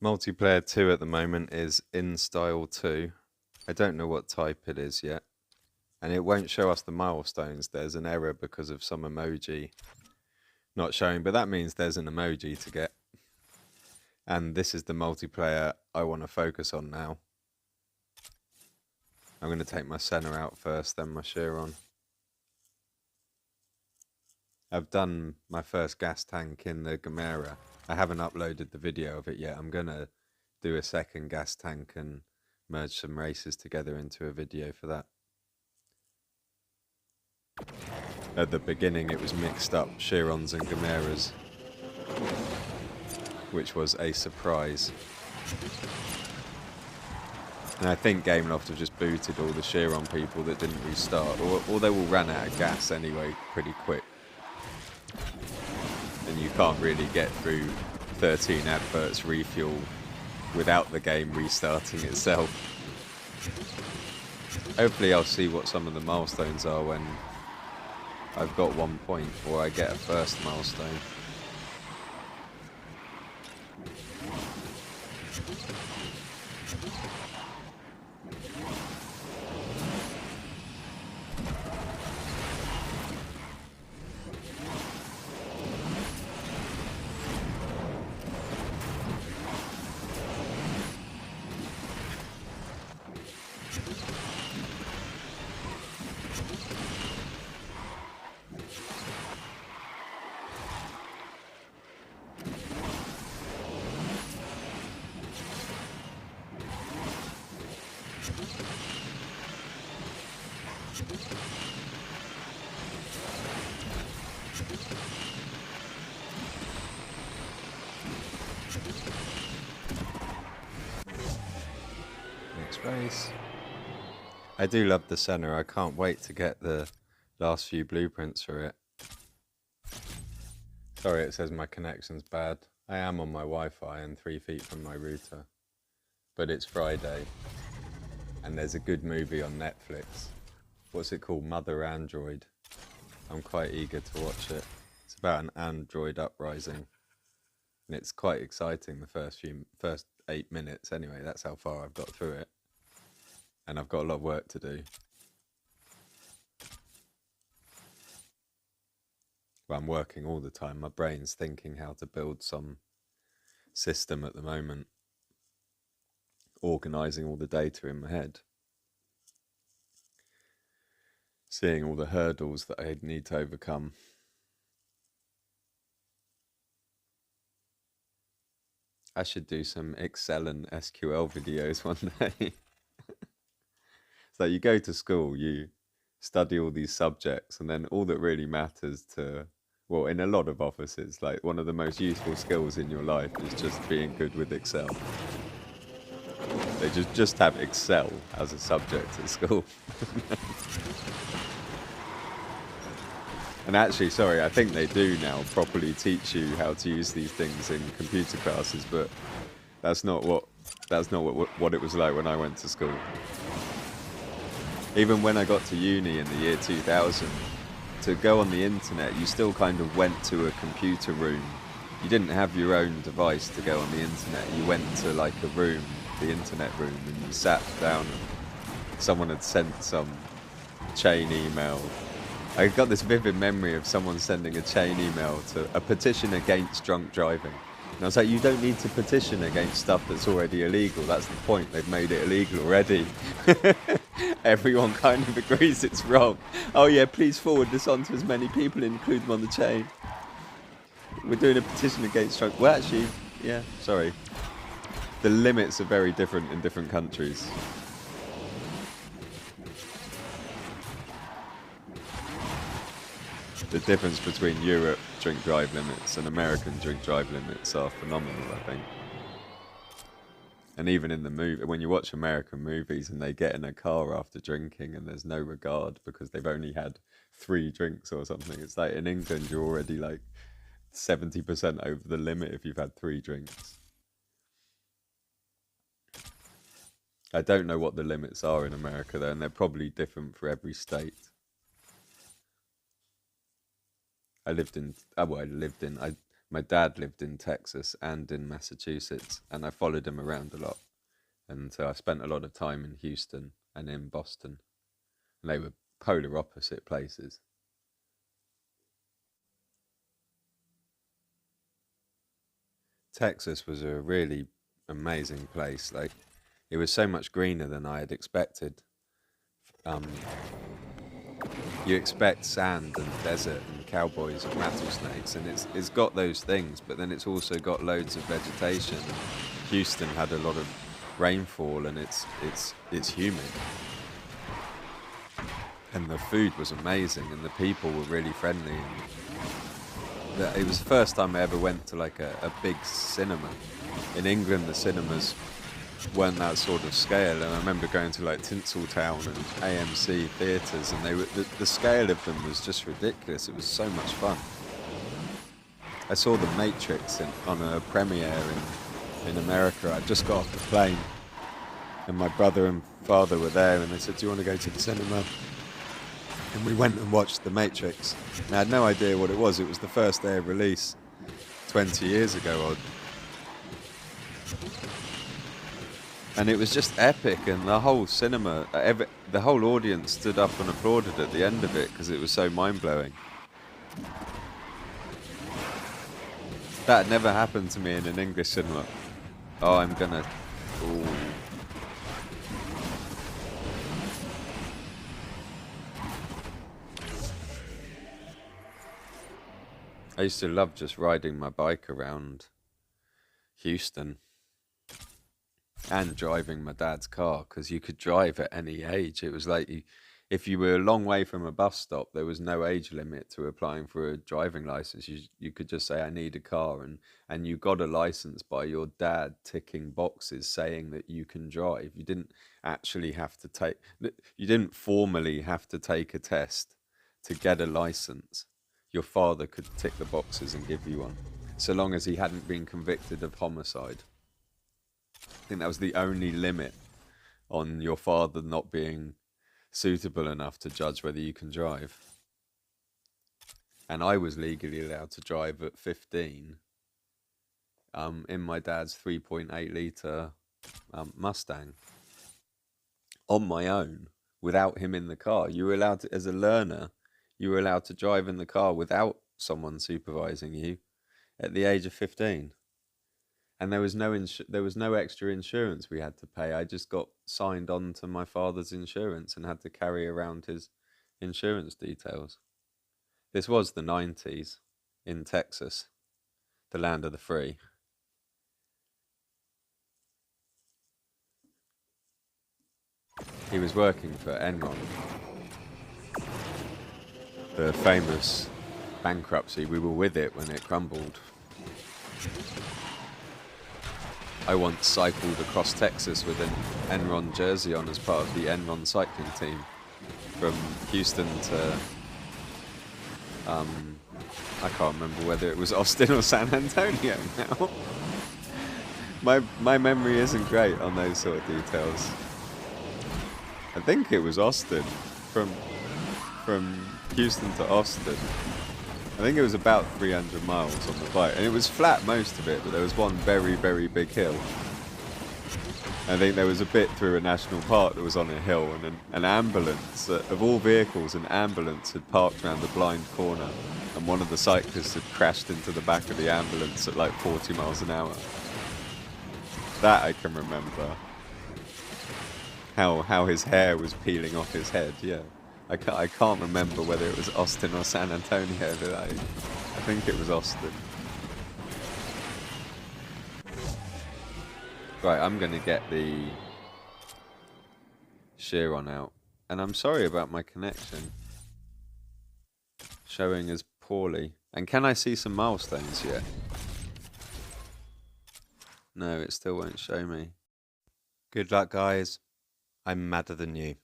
Multiplayer 2 at the moment is in style 2. I don't know what type it is yet. And it won't show us the milestones. There's an error because of some emoji not showing, but that means there's an emoji to get. And this is the multiplayer I want to focus on now. I'm going to take my Senna out first, then my Chiron. I've done my first gas tank in the Gamera. I haven't uploaded the video of it yet. I'm going to do a second gas tank and merge some races together into a video for that. At the beginning it was mixed up Chirons and Gameras, which was a surprise. And I think Gameloft have just booted all the Chiron people that didn't restart, or they all ran out of gas anyway pretty quick. And you can't really get through 13 adverts refuel without the game restarting itself. Hopefully I'll see what some of the milestones are when I've got 1 point, or I get a first milestone. Next race. I do love the Senna. I can't wait to get the last few blueprints for it. Sorry, it says my connection's bad. I am on my Wi-Fi and 3 feet from my router. But it's Friday, and there's a good movie on Netflix. What's it called? Mother Android. I'm quite eager to watch it. It's about an android uprising, and it's quite exciting. The first 8 minutes, anyway. That's how far I've got through it, and I've got a lot of work to do. Well, I'm working all the time. My brain's thinking how to build some system at the moment, organising all the data in my head, seeing all the hurdles that I need to overcome. I should do some Excel and SQL videos one day. So you go to school, you study all these subjects, and then all that really matters to, well, in a lot of offices, like one of the most useful skills in your life is just being good with Excel. They just have Excel as a subject at school. And actually, sorry, I think they do now properly teach you how to use these things in computer classes, but that's not what it was like when I went to school. Even when I got to uni in the year 2000, to go on the internet, you still kind of went to a computer room. You didn't have your own device to go on the internet. You went to like a room, the internet room, and you sat down and someone had sent some chain email. I got this vivid memory of someone sending a chain email to a petition against drunk driving. And I was like, you don't need to petition against stuff that's already illegal. That's the point. They've made it illegal already. Everyone kind of agrees it's wrong. Oh yeah, please forward this on to as many people and include them on the chain. We're doing a petition against drunk. Well, actually, yeah, sorry. The limits are very different in different countries. The difference between Europe drink drive limits and American drink drive limits are phenomenal, I think. And even in the movie, when you watch American movies and they get in a car after drinking and there's no regard because they've only had 3 drinks or something, it's like in England you're already like 70% over the limit if you've had 3 drinks. I don't know what the limits are in America though, and they're probably different for every state. My dad lived in Texas and in Massachusetts, and I followed him around a lot. And so I spent a lot of time in Houston and in Boston. And they were polar opposite places. Texas was a really amazing place. Like, it was so much greener than I had expected. Um, you expect sand and desert and cowboys and rattlesnakes, and it's got those things, but then it's also got loads of vegetation. Houston had a lot of rainfall, and it's humid, and the food was amazing, and the people were really friendly. And it was the first time I ever went to like a big cinema. In England, the cinemas weren't that sort of scale, and I remember going to like Tinseltown and AMC theatres, and they were the scale of them was just ridiculous. It was so much fun. I saw The Matrix on a premiere in America. I just got off the plane, and my brother and father were there, and they said, "Do you want to go to the cinema?" And we went and watched The Matrix. And I had no idea what it was. It was the first day of release 20 years ago. And it was just epic, and the whole cinema, the whole audience stood up and applauded at the end of it because it was so mind-blowing. That never happened to me in an English cinema. Oh, I'm gonna... Ooh. I used to love just riding my bike around Houston and driving my dad's car, because you could drive at any age. It was like if you were a long way from a bus stop, there was no age limit to applying for a driving license. You could just say, "I need a car," and you got a license by your dad ticking boxes saying that you can drive. You didn't actually have to you didn't formally have to take a test to get a license. Your father could tick the boxes and give you one, so long as he hadn't been convicted of homicide. I think that was the only limit on your father not being suitable enough to judge whether you can drive. And I was legally allowed to drive at 15 in my dad's 3.8 litre Mustang on my own, without him in the car. You were allowed to, as a learner, you were allowed to drive in the car without someone supervising you at the age of 15. And there was no extra insurance we had to pay. I just got signed on to my father's insurance and had to carry around his insurance details. This was the 90s in Texas, the land of the free. He was working for Enron, the famous bankruptcy. We were with it when it crumbled. I once cycled across Texas with an Enron jersey on as part of the Enron cycling team from Houston to I can't remember whether it was Austin or San Antonio now. My memory isn't great on those sort of details. I think it was Austin, from Houston to Austin. I think it was about 300 miles on the bike, and it was flat most of it, but there was one very, very big hill. I think there was a bit through a national park that was on a hill, and an ambulance, of all vehicles, an ambulance had parked around the blind corner, and one of the cyclists had crashed into the back of the ambulance at like 40 miles an hour. That I can remember. How his hair was peeling off his head, yeah. I can't remember whether it was Austin or San Antonio, but I think it was Austin. Right, I'm going to get the Chiron out. And I'm sorry about my connection showing as poorly. And can I see some milestones yet? No, it still won't show me. Good luck, guys. I'm madder than you.